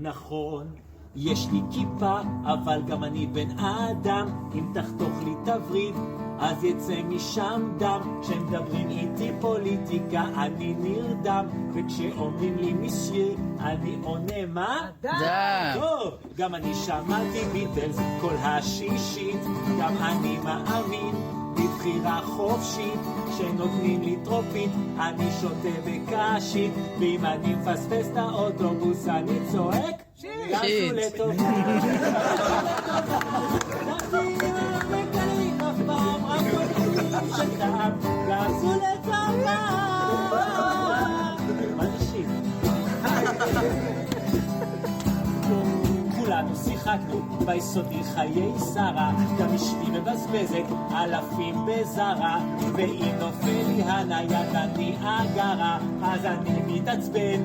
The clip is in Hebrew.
נכון, יש לי כיפה, אבל גם אני בן אדם. אם תחתוך לי תבריד, אז יצא משם דם. כשמדברים איתי פוליטיקה, אני נרדם. וכשאומרים לי מסיה, אני עונה מה? דם. טוב, גם אני שמעתי ביטלס כל השישית. גם אני מאמין בבחירה חופשית. כשנותנים לי טרופית, אני שותה בקשית. ואם אני מפספס את האוטובוס, אני צועק גזו לטובה. מקלים אף פעם, רק עושים שתם גזו לטובה. מה זה שיט? כולנו שיחקנו ביסודי חיי שרה. גם אשתי מבזבזת אלפים בזרה. ואם נופל לי הנייד אני אגרה, אז אני מתעצבן